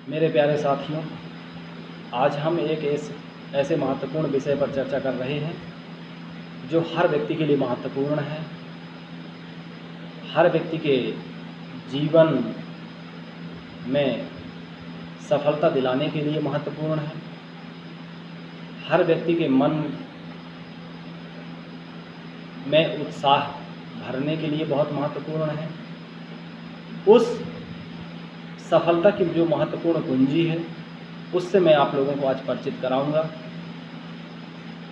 मेरे प्यारे साथियों, आज हम एक ऐसे महत्वपूर्ण विषय पर चर्चा कर रहे हैं जो हर व्यक्ति के लिए महत्वपूर्ण है, हर व्यक्ति के जीवन में सफलता दिलाने के लिए महत्वपूर्ण है, हर व्यक्ति के मन में उत्साह भरने के लिए बहुत महत्वपूर्ण है। उस सफलता की जो महत्वपूर्ण कुंजी है उससे मैं आप लोगों को आज परिचित कराऊंगा।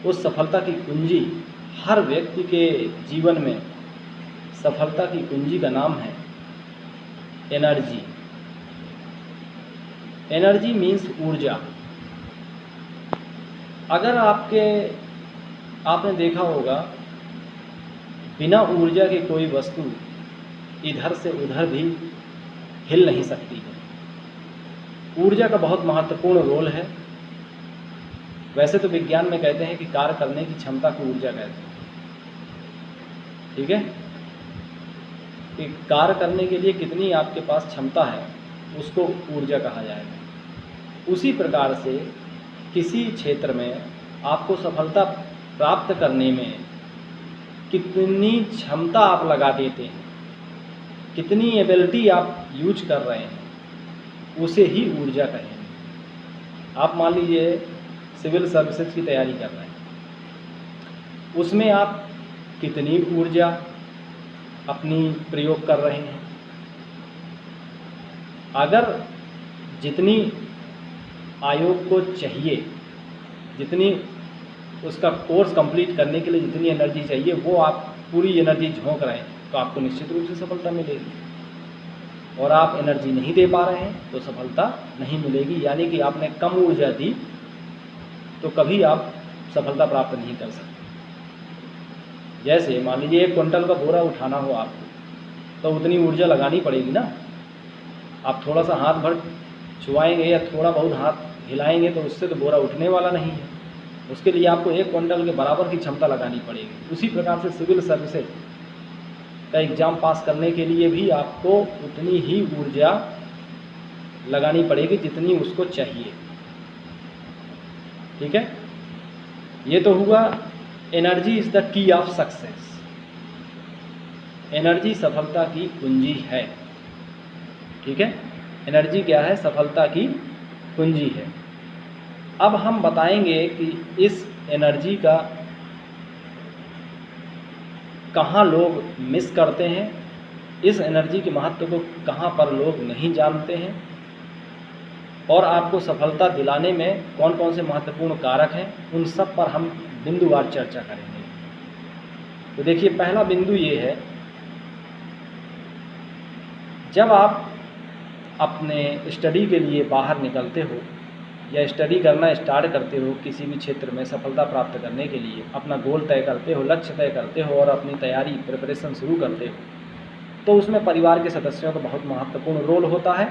उस सफलता की कुंजी, हर व्यक्ति के जीवन में सफलता की कुंजी का नाम है एनर्जी। एनर्जी मीन्स ऊर्जा। अगर आपने देखा होगा, बिना ऊर्जा के कोई वस्तु इधर से उधर भी हिल नहीं सकती है। ऊर्जा का बहुत महत्वपूर्ण रोल है। वैसे तो विज्ञान में कहते हैं कि कार्य करने की क्षमता को ऊर्जा कहते हैं, ठीक है, कि कार्य करने के लिए कितनी आपके पास क्षमता है उसको ऊर्जा कहा जाएगा। उसी प्रकार से किसी क्षेत्र में आपको सफलता प्राप्त करने में कितनी क्षमता आप लगा देते हैं, कितनी एबिलिटी आप यूज कर रहे हैं, उसे ही ऊर्जा कहेंगे। आप मान लीजिए सिविल सर्विसेज की तैयारी कर रहे हैं, उसमें आप कितनी ऊर्जा अपनी प्रयोग कर रहे हैं। अगर जितनी आयोग को चाहिए, जितनी उसका कोर्स कंप्लीट करने के लिए जितनी एनर्जी चाहिए वो आप पूरी एनर्जी झोंक रहे हैं तो आपको निश्चित रूप से सफलता मिलेगी। और आप एनर्जी नहीं दे पा रहे हैं तो सफलता नहीं मिलेगी, यानी कि आपने कम ऊर्जा दी तो कभी आप सफलता प्राप्त नहीं कर सकते। जैसे मान लीजिए 1 क्विंटल का बोरा उठाना हो आपको, तो उतनी ऊर्जा लगानी पड़ेगी ना। आप थोड़ा सा हाथ भर छुआएंगे या थोड़ा बहुत हाथ हिलाएंगे तो उससे तो बोरा उठने वाला नहीं है। उसके लिए आपको 1 क्विंटल के बराबर की क्षमता लगानी पड़ेगी। उसी प्रकार से सिविल सर्विसेज का एग्ज़ाम पास करने के लिए भी आपको उतनी ही ऊर्जा लगानी पड़ेगी जितनी उसको चाहिए, ठीक है। ये तो हुआ energy is the key of success. Energy सफलता की कुंजी है, ठीक है। एनर्जी क्या है? सफलता की कुंजी है। अब हम बताएंगे कि इस एनर्जी का कहाँ लोग मिस करते हैं, इस एनर्जी के महत्व को कहाँ पर लोग नहीं जानते हैं, और आपको सफलता दिलाने में कौन कौन से महत्वपूर्ण कारक हैं, उन सब पर हम बिंदुवार चर्चा करेंगे। तो देखिए, पहला बिंदु ये है, जब आप अपने स्टडी के लिए बाहर निकलते हो या स्टडी करना स्टार्ट करते हो, किसी भी क्षेत्र में सफलता प्राप्त करने के लिए अपना गोल तय करते हो, लक्ष्य तय करते हो और अपनी तैयारी प्रिपरेशन शुरू करते हो, तो उसमें परिवार के सदस्यों का बहुत महत्वपूर्ण रोल होता है।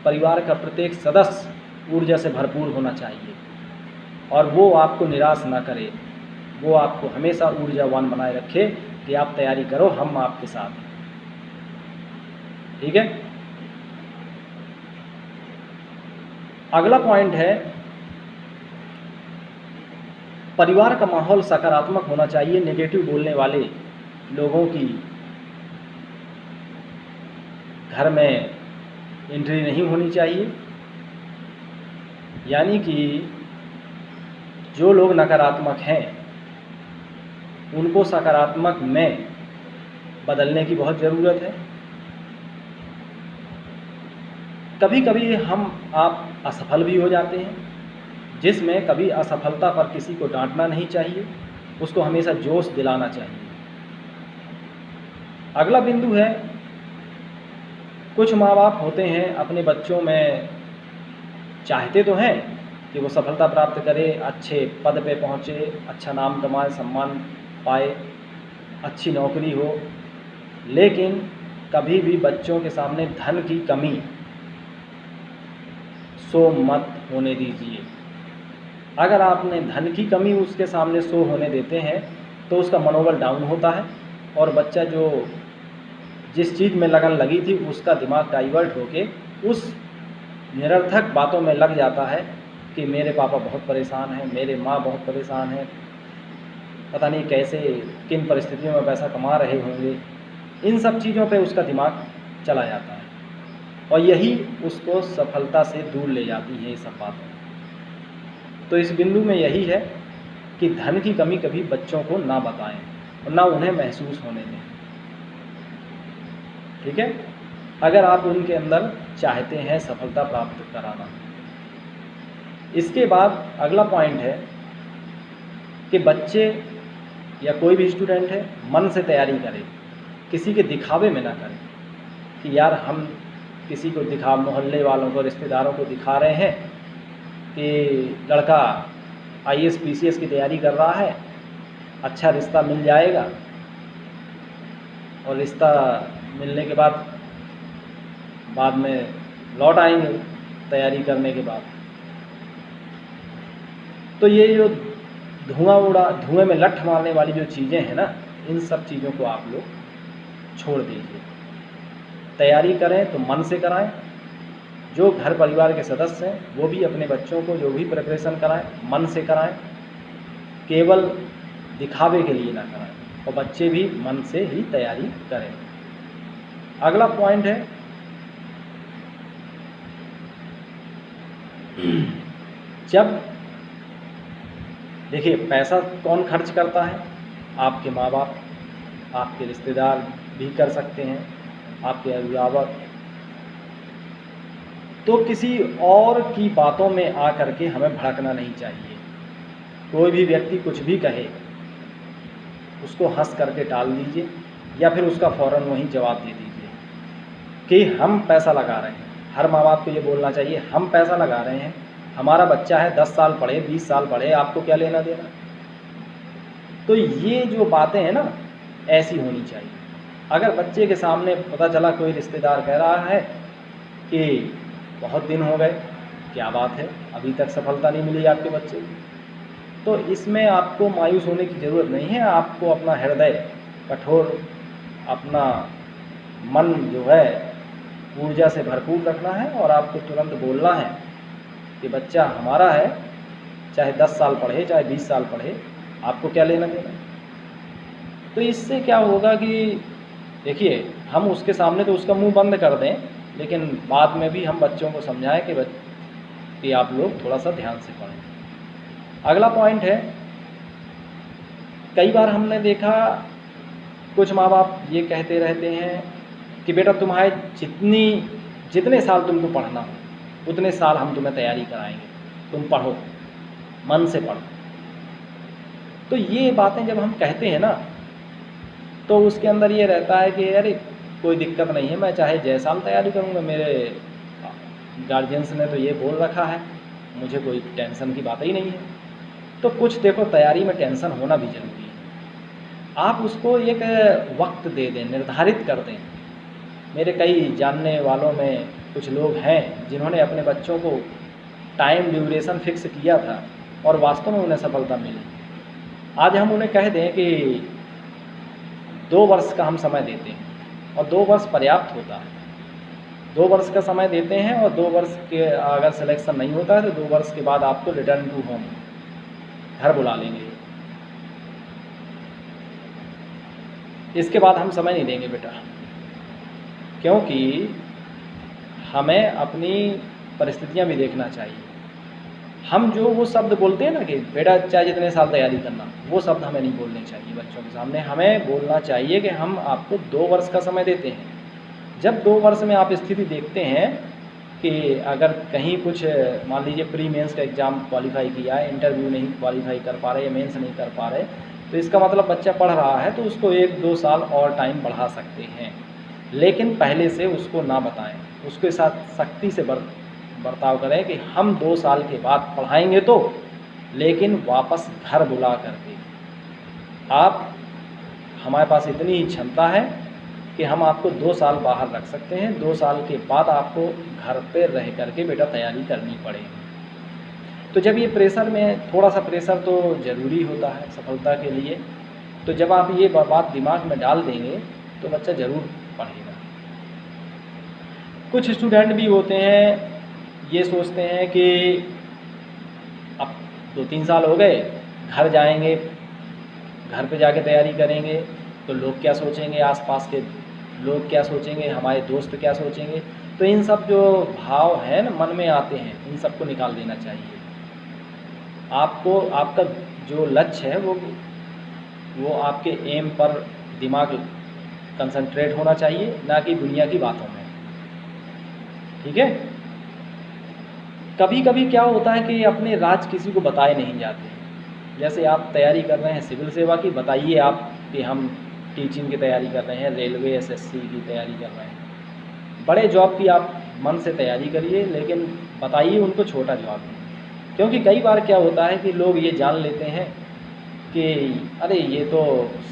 परिवार का प्रत्येक सदस्य ऊर्जा से भरपूर होना चाहिए और वो आपको निराश ना करे, वो आपको हमेशा ऊर्जावान बनाए रखे कि आप तैयारी करो, हम आपके साथ हैं, ठीक है। अगला पॉइंट है, परिवार का माहौल सकारात्मक होना चाहिए। नेगेटिव बोलने वाले लोगों की घर में एंट्री नहीं होनी चाहिए। यानी कि जो लोग नकारात्मक हैं उनको सकारात्मक में बदलने की बहुत ज़रूरत है। कभी कभी आप असफल भी हो जाते हैं, जिसमें कभी असफलता पर किसी को डांटना नहीं चाहिए, उसको हमेशा जोश दिलाना चाहिए। अगला बिंदु है, कुछ माँ बाप होते हैं अपने बच्चों में चाहते तो हैं कि वो सफलता प्राप्त करे, अच्छे पद पे पहुँचे, अच्छा नाम कमाए, सम्मान पाए, अच्छी नौकरी हो, लेकिन कभी भी बच्चों के सामने धन की कमी शो मत होने दीजिए। अगर आपने धन की कमी उसके सामने शो होने देते हैं तो उसका मनोबल डाउन होता है और बच्चा जो जिस चीज़ में लगन लगी थी उसका दिमाग डाइवर्ट होके उस निरर्थक बातों में लग जाता है कि मेरे पापा बहुत परेशान हैं, मेरे माँ बहुत परेशान हैं, पता नहीं कैसे किन परिस्थितियों में पैसा कमा रहे होंगे। इन सब चीज़ों पे उसका दिमाग चला जाता है और यही उसको सफलता से दूर ले जाती है ये सब बातें। तो इस बिंदु में यही है कि धन की कमी कभी बच्चों को ना बताएं और ना उन्हें महसूस होने दें। ठीक है, अगर आप उनके अंदर चाहते हैं सफलता प्राप्त कराना। इसके बाद अगला पॉइंट है कि बच्चे या कोई भी स्टूडेंट है मन से तैयारी करे, किसी के दिखावे में ना करे कि यार हम किसी को दिखा, मोहल्ले वालों को, रिश्तेदारों को दिखा रहे हैं कि लड़का IAS PCS की तैयारी कर रहा है, अच्छा रिश्ता मिल जाएगा और रिश्ता मिलने के बाद में लौट आएंगे तैयारी करने के बाद। तो ये जो धुएं में लठ मारने वाली जो चीज़ें हैं ना, इन सब चीज़ों को आप लोग छोड़ दीजिए। तैयारी करें तो मन से कराएं। जो घर परिवार के सदस्य हैं वो भी अपने बच्चों को जो भी प्रिपरेशन कराएं मन से कराएं, केवल दिखावे के लिए ना कराएं, और बच्चे भी मन से ही तैयारी करें। अगला पॉइंट है जब देखिए पैसा कौन खर्च करता है? आपके माँ बाप, आपके रिश्तेदार भी कर सकते हैं, आपके अभिभावक। तो किसी और की बातों में आकर के हमें भड़कना नहीं चाहिए। कोई भी व्यक्ति कुछ भी कहे उसको हंस करके टाल दीजिए या फिर उसका फ़ौरन वहीं जवाब दे दीजिए कि हम पैसा लगा रहे हैं। हर माँ बाप को ये बोलना चाहिए, हम पैसा लगा रहे हैं, हमारा बच्चा है 10 साल पढ़े, 20 साल पढ़े, आपको क्या लेना देना। तो ये जो बातें हैं ना, ऐसी होनी चाहिए। अगर बच्चे के सामने पता चला कोई रिश्तेदार कह रहा है कि बहुत दिन हो गए, क्या बात है, अभी तक सफलता नहीं मिली आपके बच्चे को, तो इसमें आपको मायूस होने की ज़रूरत नहीं है। आपको अपना हृदय कठोर, अपना मन जो है ऊर्जा से भरपूर रखना है और आपको तुरंत बोलना है कि बच्चा हमारा है, चाहे 10 साल पढ़े, चाहे 20 साल पढ़े, आपको क्या लेना देना। तो इससे क्या होगा कि देखिए, हम उसके सामने तो उसका मुंह बंद कर दें, लेकिन बाद में भी हम बच्चों को समझाएं कि आप लोग थोड़ा सा ध्यान से पढ़ें। अगला पॉइंट है, कई बार हमने देखा कुछ माँ बाप ये कहते रहते हैं कि बेटा तुम्हारे जितने साल तुमको पढ़ना हो उतने साल हम तुम्हें तैयारी कराएंगे, तुम पढ़ो, मन से पढ़ो। तो ये बातें जब हम कहते हैं ना, तो उसके अंदर ये रहता है कि अरे कोई दिक्कत नहीं है, मैं चाहे जय साल तैयारी करूँगा, मेरे गार्जियंस ने तो ये बोल रखा है, मुझे कोई टेंशन की बात ही नहीं है। तो कुछ देखो, तैयारी में टेंशन होना भी ज़रूरी है। आप उसको एक वक्त दे दें, निर्धारित कर दें। मेरे कई जानने वालों में कुछ लोग हैं जिन्होंने अपने बच्चों को टाइम ड्यूरेशन फिक्स किया था और वास्तव में उन्हें सफलता मिली। आज हम उन्हें कह दें कि 2 वर्ष का हम समय देते हैं और 2 वर्ष पर्याप्त होता है। 2 वर्ष का समय देते हैं और 2 वर्ष के अगर सिलेक्शन नहीं होता है तो 2 वर्ष के बाद आपको रिटर्न टू होम, घर बुला लेंगे। इसके बाद हम समय नहीं देंगे बेटा, क्योंकि हमें अपनी परिस्थितियां भी देखना चाहिए। हम जो वो शब्द बोलते हैं ना कि बेटा चाहे जितने साल तैयारी करना, वो शब्द हमें नहीं बोलने चाहिए बच्चों के सामने। हमें बोलना चाहिए कि हम आपको 2 वर्ष का समय देते हैं। जब 2 वर्ष में आप स्थिति देखते हैं कि अगर कहीं कुछ, मान लीजिए प्री मेंस का एग्ज़ाम क्वालिफाई किया है, इंटरव्यू नहीं क्वालिफाई कर पा रहे या मेंस नहीं कर पा रहे, तो इसका मतलब बच्चा पढ़ रहा है, तो उसको 1-2 साल और टाइम बढ़ा सकते हैं। लेकिन पहले से उसको ना बताएं, उसके साथ सख्ती से बर्ताव करें कि हम 2 साल के बाद पढ़ाएंगे तो, लेकिन वापस घर बुला करके। आप, हमारे पास इतनी ही क्षमता है कि हम आपको 2 साल बाहर रख सकते हैं, 2 साल के बाद आपको घर पे रह करके बेटा तैयारी करनी पड़ेगी। तो जब ये प्रेशर में, थोड़ा सा प्रेशर तो ज़रूरी होता है सफलता के लिए, तो जब आप ये बात दिमाग में डाल देंगे तो बच्चा ज़रूर पढ़ेगा। कुछ स्टूडेंट भी होते हैं ये सोचते हैं कि अब 2-3 साल हो गए, घर जाएंगे, घर पे जाके तैयारी करेंगे तो लोग क्या सोचेंगे, आसपास के लोग क्या सोचेंगे, हमारे दोस्त क्या सोचेंगे। तो इन सब जो भाव हैं ना मन में आते हैं, इन सबको निकाल देना चाहिए। आपको आपका जो लक्ष्य है वो आपके एम पर दिमाग कंसंट्रेट होना चाहिए, ना कि दुनिया की बातों में। ठीक है। कभी कभी क्या होता है कि अपने राज किसी को बताए नहीं जाते। जैसे आप तैयारी कर रहे हैं सिविल सेवा की, बताइए आप कि हम टीचिंग की तैयारी कर रहे हैं, रेलवे एसएससी की तैयारी कर रहे हैं, बड़े जॉब की आप मन से तैयारी करिए, लेकिन बताइए उनको छोटा जॉब। क्योंकि कई बार क्या होता है कि लोग ये जान लेते हैं कि अरे ये तो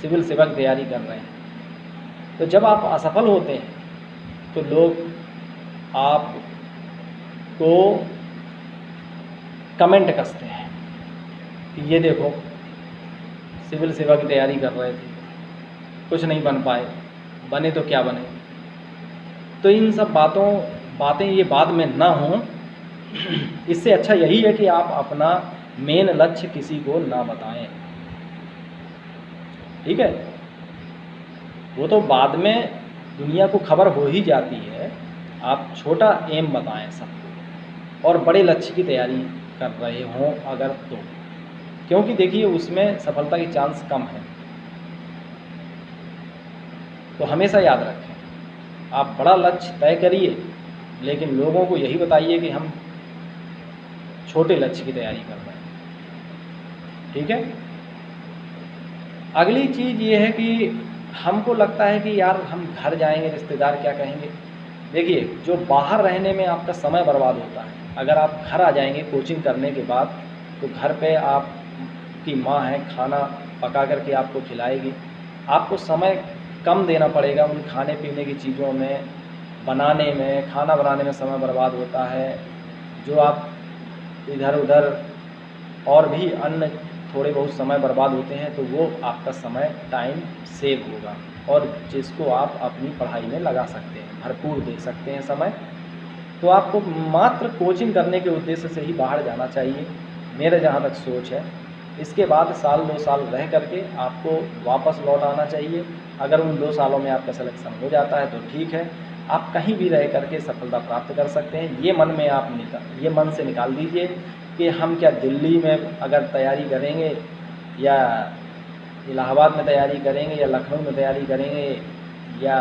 सिविल सेवा की तैयारी कर रहे हैं। तो जब आप असफल होते हैं तो लोग आपको कमेंट कसते हैं कि ये देखो सिविल सेवा की तैयारी कर रहे थे, कुछ नहीं बन पाए, बने तो क्या बने। तो इन सब बातें ये बाद में ना हों, इससे अच्छा यही है कि आप अपना मेन लक्ष्य किसी को ना बताएं। ठीक है। वो तो बाद में दुनिया को खबर हो ही जाती है। आप छोटा एम बताएं सबको, और बड़े लक्ष्य की तैयारी कर रहे हों अगर तो, क्योंकि देखिए उसमें सफलता की चांस कम है। तो हमेशा याद रखें, आप बड़ा लक्ष्य तय करिए, लेकिन लोगों को यही बताइए कि हम छोटे लक्ष्य की तैयारी कर रहे हैं। ठीक है। अगली चीज़ ये है कि हमको लगता है कि यार हम घर जाएंगे, रिश्तेदार क्या कहेंगे। देखिए, जो बाहर रहने में आपका समय बर्बाद होता है, अगर आप घर आ जाएंगे कोचिंग करने के बाद, तो घर पे आपकी माँ है, खाना पका करके आपको खिलाएगी। आपको समय कम देना पड़ेगा उन खाने पीने की चीज़ों में, बनाने में, खाना बनाने में समय बर्बाद होता है। जो आप इधर उधर और भी अन्य थोड़े बहुत समय बर्बाद होते हैं, तो वो आपका समय टाइम सेव होगा, और जिसको आप अपनी पढ़ाई में लगा सकते हैं, भरपूर दे सकते हैं समय। तो आपको मात्र कोचिंग करने के उद्देश्य से ही बाहर जाना चाहिए, मेरे जहाँ तक सोच है। इसके बाद 1-2 साल रह करके आपको वापस लौट आना चाहिए। अगर उन 2 सालों में आपका सिलेक्शन हो जाता है तो ठीक है, आप कहीं भी रह करके सफलता प्राप्त कर सकते हैं। ये मन में आप ये मन से निकाल दीजिए कि हम क्या दिल्ली में अगर तैयारी करेंगे, या इलाहाबाद में तैयारी करेंगे, या लखनऊ में तैयारी करेंगे, या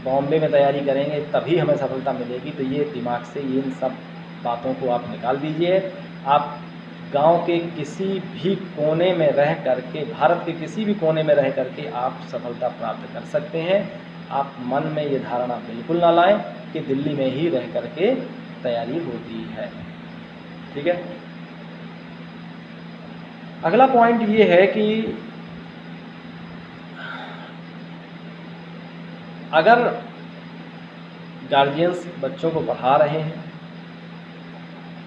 बॉम्बे में तैयारी करेंगे तभी हमें सफलता मिलेगी। तो ये दिमाग से इन सब बातों को आप निकाल दीजिए। आप गांव के किसी भी कोने में रह करके, भारत के किसी भी कोने में रह करके आप सफलता प्राप्त कर सकते हैं। आप मन में ये धारणा बिल्कुल ना लाएं कि दिल्ली में ही रह करके तैयारी होती है। ठीक है। अगला पॉइंट ये है कि अगर गार्जियंस बच्चों को पढ़ा रहे हैं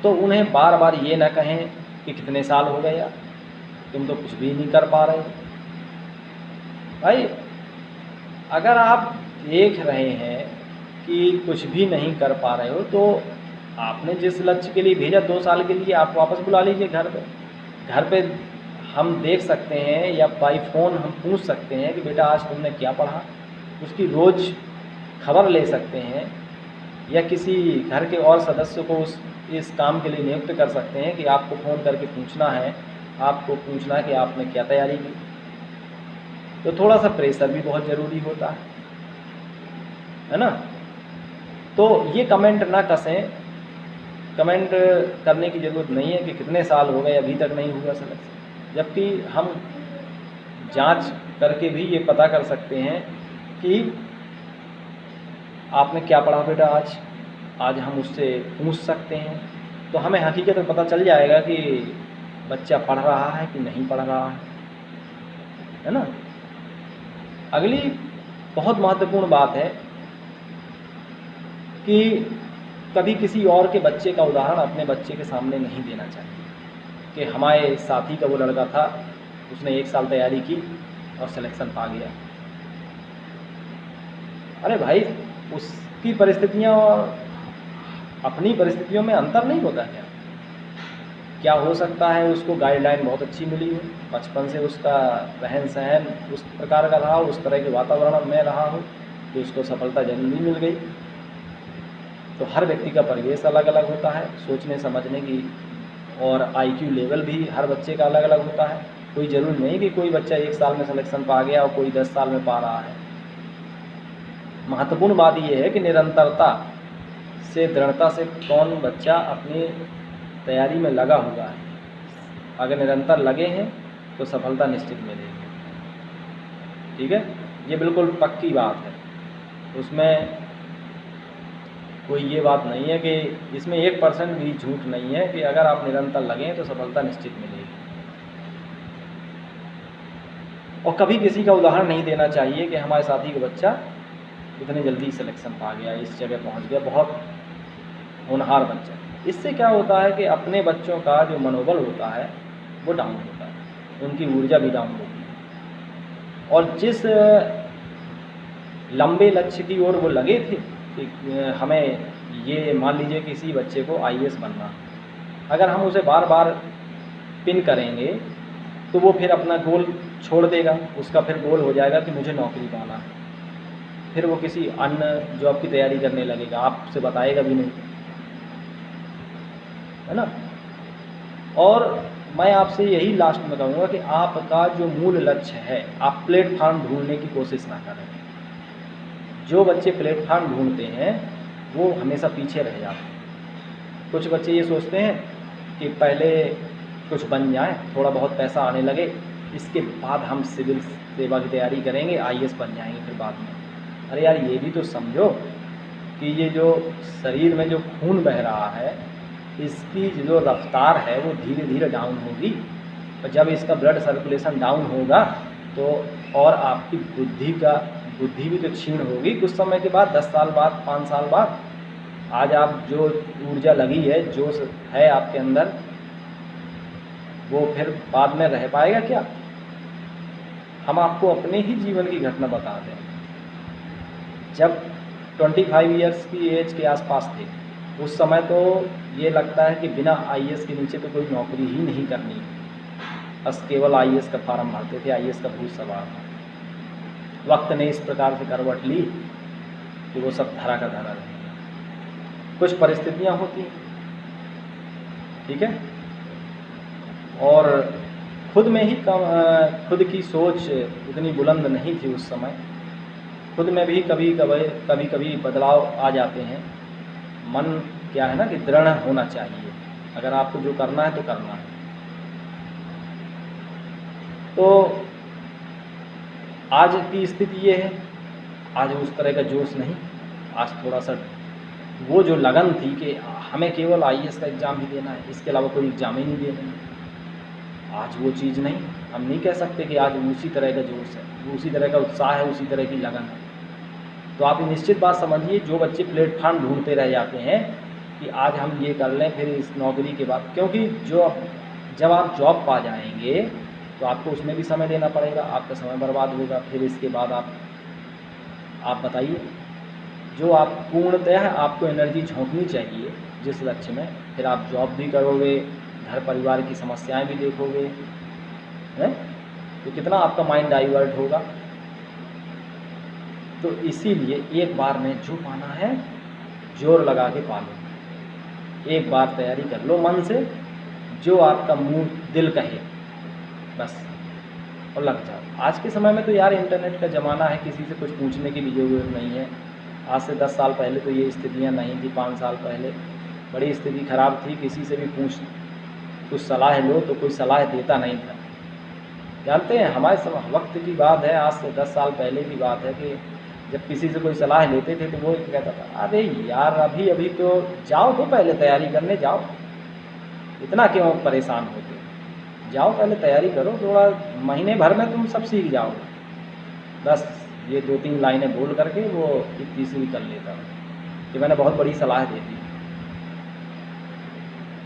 तो उन्हें बार बार ये ना कहें कि कितने साल हो गए यार, तुम तो कुछ भी नहीं कर पा रहे हो। भाई, अगर आप देख रहे हैं कि कुछ भी नहीं कर पा रहे हो, तो आपने जिस लक्ष्य के लिए भेजा 2 साल के लिए, आप वापस बुला लीजिए घर पे। घर पे हम देख सकते हैं, या बाई फ़ोन हम पूछ सकते हैं कि बेटा आज तुमने क्या पढ़ा, उसकी रोज़ खबर ले सकते हैं, या किसी घर के और सदस्य को इस काम के लिए नियुक्त कर सकते हैं कि आपको फ़ोन करके पूछना है, आपको पूछना है कि आपने क्या तैयारी की। तो थोड़ा सा प्रेशर भी बहुत ज़रूरी होता है ना। तो ये कमेंट ना कसें, कमेंट करने की ज़रूरत नहीं है कि कितने साल हो गए अभी तक नहीं हुआ सिलेक्शन, जबकि हम जांच करके भी ये पता कर सकते हैं कि आपने क्या पढ़ा बेटा आज हम उससे पूछ सकते हैं। तो हमें हकीकत में पता चल जाएगा कि बच्चा पढ़ रहा है कि नहीं पढ़ रहा है ना। अगली बहुत महत्वपूर्ण बात है कि कभी किसी और के बच्चे का उदाहरण अपने बच्चे के सामने नहीं देना चाहिए कि हमारे साथी का वो लड़का था, उसने 1 साल तैयारी की और सिलेक्शन पा गया। अरे भाई, उसकी परिस्थितियाँ अपनी परिस्थितियों में अंतर नहीं होता क्या? क्या हो सकता है उसको गाइडलाइन बहुत अच्छी मिली हो, बचपन से उसका रहन सहन उस प्रकार का रहा हो, उस तरह के वातावरण में रहा हो कि उसको सफलता जल्दी मिल गई। तो हर व्यक्ति का परिवेश अलग अलग होता है, सोचने समझने की और आईक्यू लेवल भी हर बच्चे का अलग अलग होता है। कोई ज़रूरी नहीं कि कोई बच्चा 1 साल में सिलेक्शन पा गया और कोई 10 साल में पा रहा है। महत्वपूर्ण बात यह है कि निरंतरता से, दृढ़ता से कौन बच्चा अपनी तैयारी में लगा हुआ है। अगर निरंतर लगे हैं तो सफलता निश्चित मिलेगी। ठीक है, ये बिल्कुल पक्की बात है, उसमें कोई ये बात नहीं है कि इसमें 1% भी झूठ नहीं है कि अगर आप निरंतर लगें तो सफलता निश्चित मिलेगी। और कभी किसी का उदाहरण नहीं देना चाहिए कि हमारे साथी का बच्चा इतनी जल्दी सिलेक्शन पा गया, इस जगह पहुंच गया, बहुत होनहार बच्चा। इससे क्या होता है कि अपने बच्चों का जो मनोबल होता है वो डाउन होता है, उनकी ऊर्जा भी डाउन होती है। और जिस लंबे लक्ष्य की ओर वो लगे थे कि हमें ये मान लीजिए किसी बच्चे को आईएएस बनना, अगर हम उसे बार बार पिन करेंगे तो वो फिर अपना गोल छोड़ देगा। उसका फिर गोल हो जाएगा कि मुझे नौकरी पाना है, फिर वो किसी अन्य जॉब की तैयारी करने लगेगा, आपसे बताएगा भी नहीं, है ना। और मैं आपसे यही लास्ट में कहूँगा कि आपका जो मूल लक्ष्य है, आप प्लेटफार्म ढूंढने की कोशिश ना करें। जो बच्चे प्लेटफार्म ढूंढते हैं वो हमेशा पीछे रह जाते हैं। कुछ बच्चे ये सोचते हैं कि पहले कुछ बन जाए, थोड़ा बहुत पैसा आने लगे, इसके बाद हम सिविल सेवा की तैयारी करेंगे, आईएएस बन जाएंगे फिर बाद में। अरे यार, ये भी तो समझो कि ये जो शरीर में जो खून बह रहा है, इसकी जो रफ्तार है वो धीरे धीरे डाउन होगी। और जब इसका ब्लड सर्कुलेशन डाउन होगा तो और आपकी बुद्धि भी तो क्षीण होगी कुछ समय के बाद, 10 साल बाद, 5 साल बाद। आज आप जो ऊर्जा लगी है, जोश है आपके अंदर, वो फिर बाद में रह पाएगा क्या? हम आपको अपने ही जीवन की घटना बता दें। जब 25 इयर्स की एज के आसपास थे, उस समय तो ये लगता है कि बिना आईएएस के नीचे तो कोई नौकरी ही नहीं करनी, बस केवल आईएएस का फार्म भरते थे, आईएएस का भूत सवार था। वक्त ने इस प्रकार से करवट ली कि वो सब धरा का धरा रह गया। कुछ परिस्थितियां होती हैं, ठीक है, और खुद में ही खुद की सोच उतनी बुलंद नहीं थी उस समय। खुद में भी कभी कभी बदलाव आ जाते हैं। मन क्या है ना कि दृढ़ होना चाहिए, अगर आपको जो करना है तो करना है। तो आज की स्थिति ये है, आज उस तरह का जोश नहीं, आज थोड़ा सा वो जो लगन थी कि हमें केवल आईएएस का एग्ज़ाम ही देना है, इसके अलावा कोई एग्ज़ाम ही नहीं देना है, आज वो चीज़ नहीं। हम नहीं कह सकते कि आज उसी तरह का जोश है, उसी तरह का उत्साह है, उसी तरह की लगन है। तो आप निश्चित बात समझिए, जो बच्चे प्लेटफार्म ढूंढते रह जाते हैं कि आज हम ये कर लें फिर इस नौकरी के बाद, क्योंकि जब आप जॉब पा जाएंगे तो आपको उसमें भी समय देना पड़ेगा, आपका समय बर्बाद होगा। फिर इसके बाद आप बताइए, जो आप पूर्णतः आपको एनर्जी झोंकनी चाहिए जिस लक्ष्य में, फिर आप जॉब भी करोगे, घर परिवार की समस्याएं भी देखोगे, हैं, तो कितना आपका माइंड डाइवर्ट होगा। तो इसीलिए एक बार में जो पाना है जोर लगा के पालो, एक बार तैयारी कर लो मन से, जो आपका मुंह दिल कहे बस, और लग जाओ। आज के समय में तो यार इंटरनेट का ज़माना है, किसी से कुछ पूछने की भी ज़रूरत नहीं है। आज से 10 साल पहले तो ये स्थितियाँ नहीं थी, 5 साल पहले बड़ी स्थिति ख़राब थी, किसी से भी कुछ सलाह लो तो कोई सलाह देता नहीं था। जानते हैं, हमारे वक्त की बात है, आज से 10 साल पहले की बात है कि जब किसी से कोई सलाह लेते थे तो वो कहता था, अरे यार अभी तो जाओ, तो पहले तैयारी करने जाओ, इतना क्यों परेशान होते, जाओ पहले तैयारी करो, थोड़ा महीने भर में तुम सब सीख जाओगे। बस ये 2-3 लाइनें बोल करके वो एक तीसरी कर लेता हूँ कि मैंने बहुत बड़ी सलाह दे दी।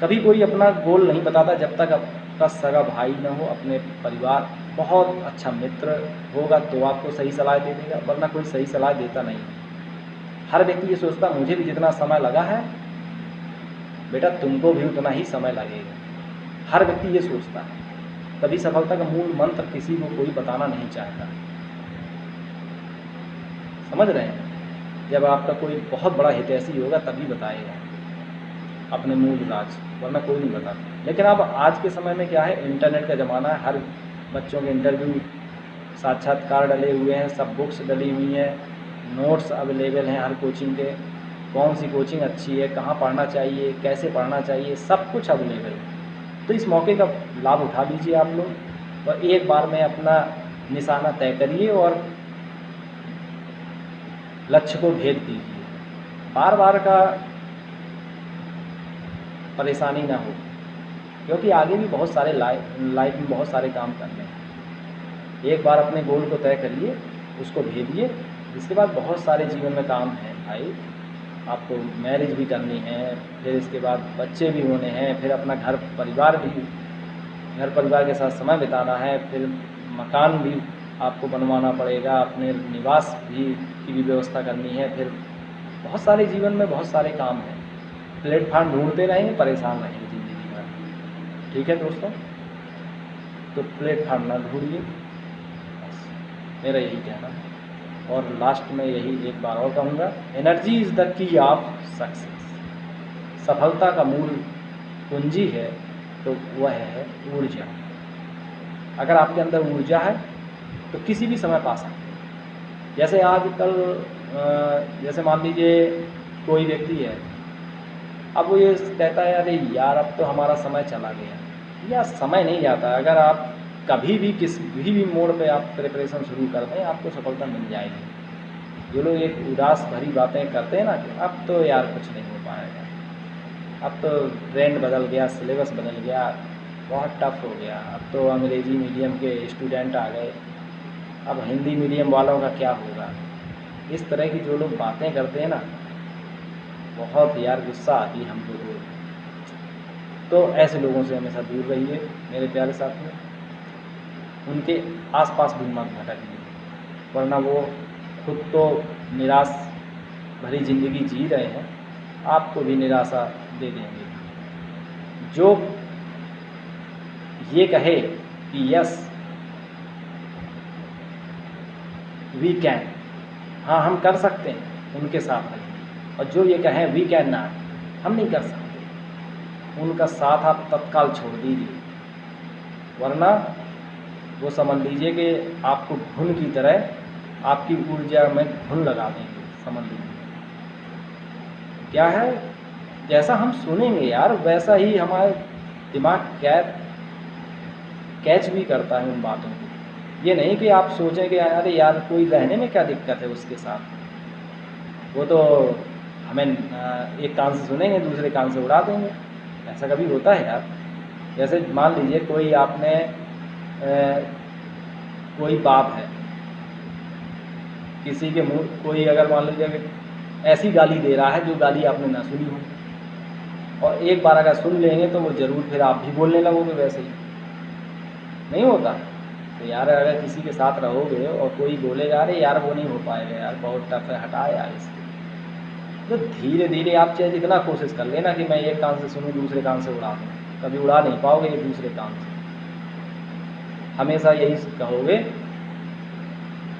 कभी कोई अपना गोल नहीं बताता जब तक आपका सगा भाई न हो, अपने परिवार बहुत अच्छा मित्र होगा तो आपको सही सलाह दे देगा, वरना कोई सही सलाह देता नहीं। हर व्यक्ति ये सोचता मुझे भी जितना समय लगा है बेटा तुमको भी उतना ही समय लगेगा। हर व्यक्ति ये सोचता है, तभी सफलता का मूल मंत्र किसी को कोई बताना नहीं चाहता। समझ रहे हैं? जब आपका कोई बहुत बड़ा हितैषी होगा तभी बताएगा अपने मूल राज, वरना कोई नहीं बताता। लेकिन अब आज के समय में क्या है, इंटरनेट का ज़माना है, हर बच्चों के इंटरव्यू साक्षात्कार डले हुए हैं, सब बुक्स डली हुई हैं, नोट्स अवेलेबल हैं हर कोचिंग के, कौन सी कोचिंग अच्छी है, कहाँ पढ़ना चाहिए, कैसे पढ़ना चाहिए, सब कुछ अवेलेबल है। तो इस मौके का लाभ उठा लीजिए आप लोग और एक बार में अपना निशाना तय करिए और लक्ष्य को भेद दीजिए। बार बार का परेशानी ना हो, क्योंकि आगे भी बहुत सारे लाइफ में बहुत सारे काम करने हैं। एक बार अपने गोल को तय करिए, उसको भेदिए, इसके बाद बहुत सारे जीवन में काम हैं भाई। आपको मैरिज भी करनी है, फिर इसके बाद बच्चे भी होने हैं, फिर अपना घर परिवार के साथ समय बिताना है, फिर मकान भी आपको बनवाना पड़ेगा, अपने निवास की भी व्यवस्था करनी है, फिर बहुत सारे जीवन में बहुत सारे काम हैं। प्लेटफार्म ढूंढते रहेंगे, परेशान रहेंगे ज़िंदगी में। ठीक है दोस्तों, तो प्लेटफार्म ना ढूंढिए, बस मेरा यही कहना है। और लास्ट में यही एक बार और कहूँगा, energy is the key of success. सफलता का मूल कुंजी है तो वह है ऊर्जा। अगर आपके अंदर ऊर्जा है तो किसी भी समय पा सकते हैं। जैसे आजकल जैसे मान लीजिए कोई व्यक्ति है, अब वो ये कहता है अरे यार अब तो हमारा समय चला गया। या समय नहीं जाता, अगर आप कभी भी किसी भी मोड़ पे आप प्रिपरेशन शुरू कर दें आपको सफलता मिल जाएगी। जो लोग एक उदास भरी बातें करते हैं ना कि अब तो यार कुछ नहीं हो पाएगा, अब तो ट्रेंड बदल गया, सिलेबस बदल गया, बहुत टफ हो गया, अब तो अंग्रेज़ी मीडियम के स्टूडेंट आ गए, अब हिंदी मीडियम वालों का क्या होगा। इस तरह की जो लोग बातें करते हैं ना, बहुत यार गुस्सा आती है हमको तो ऐसे लोगों से हमेशा दूर रहिए मेरे प्यारे साथियों। उनके आसपास भी मत भटकिए, वरना वो खुद तो निराश भरी ज़िंदगी जी रहे हैं, आपको भी निराशा दे देंगे। जो ये कहे कि यस वी कैन, हाँ हम कर सकते हैं, उनके साथ रहिए। और जो ये कहें वी कैन नॉट, हम नहीं कर सकते, उनका साथ आप तत्काल छोड़ दीजिए, वरना वो समझ लीजिए कि आपको घुन की तरह आपकी ऊर्जा में घुन लगा देंगे। समझ लीजिए क्या है, जैसा हम सुनेंगे यार वैसा ही हमारे दिमाग कैच भी करता है उन बातों को। ये नहीं कि आप सोचें कि अरे यार कोई रहने में क्या दिक्कत है उसके साथ, वो तो हमें एक कान से सुनेंगे दूसरे कान से उड़ा देंगे। ऐसा कभी होता है यार? जैसे मान लीजिए कोई आपने कोई बाप है, किसी के मुँह कोई अगर मान लीजिए कि ऐसी गाली दे रहा है जो गाली आपने ना सुनी हो, और एक बार अगर सुन लेंगे तो वो ज़रूर फिर आप भी बोलने लगोगे वैसे ही। नहीं होता? तो यार अगर किसी के साथ रहोगे और कोई बोलेगा अरे यार वो नहीं हो पाएगा यार, बहुत टफ है, हटा यार इससे, तो धीरे धीरे आप चाहे जितना कोशिश कर लेना कि मैं एक कान से सुनूँ दूसरे कान से उड़ा दूँ, कभी उड़ा नहीं पाओगे एक दूसरे कान से। हमेशा यही कहोगे,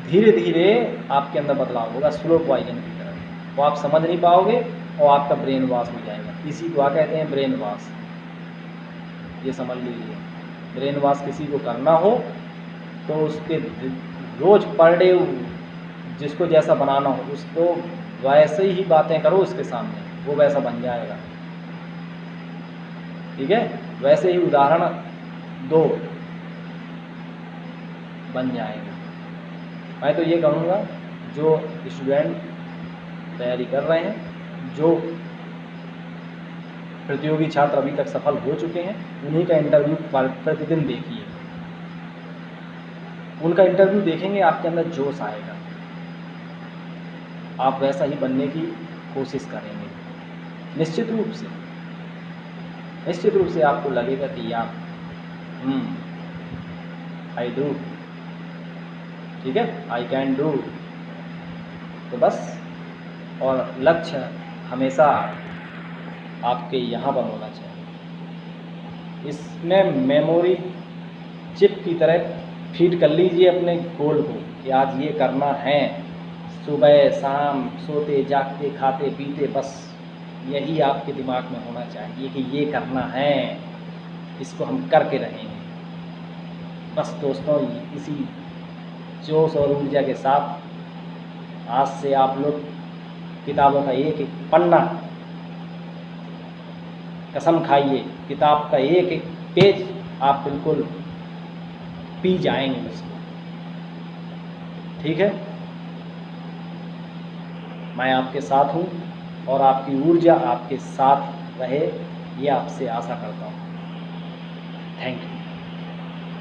धीरे धीरे आपके अंदर बदलाव होगा, स्लो पॉइजन की तरह, वो आप समझ नहीं पाओगे और आपका ब्रेन वॉश हो जाएगा। इसी को कहते हैं ब्रेन वॉश, ये समझ लीजिए। ब्रेन वॉश किसी को करना हो तो उसके रोज़ पर डे जिसको जैसा बनाना हो उसको वैसे ही बातें करो उसके सामने, वो वैसा बन जाएगा। ठीक है, वैसे ही उदाहरण दो, बन जाएंगे। मैं तो ये कहूँगा जो स्टूडेंट तैयारी कर रहे हैं, जो प्रतियोगी छात्र अभी तक सफल हो चुके हैं, उन्हीं का इंटरव्यू प्रतिदिन देखिए। उनका इंटरव्यू देखेंगे आपके अंदर जोश आएगा, आप वैसा ही बनने की कोशिश करेंगे। निश्चित रूप से आपको लगेगा कि यार आई डू, ठीक है, आई कैन डू। तो बस, और लक्ष्य हमेशा आपके यहाँ पर होना चाहिए। इसमें मेमोरी चिप की तरह फीड कर लीजिए अपने गोल को कि आज ये करना है, सुबह शाम सोते जागते खाते पीते, बस यही आपके दिमाग में होना चाहिए कि ये करना है, इसको हम करके रहेंगे। बस दोस्तों, इसी जोश और ऊर्जा के साथ आज से आप लोग किताबों का एक एक पन्ना, कसम खाइए किताब का एक एक पेज आप बिल्कुल पी जाएंगे उसको। ठीक है, मैं आपके साथ हूँ और आपकी ऊर्जा आपके साथ रहे, ये आपसे आशा करता हूँ। Thank you.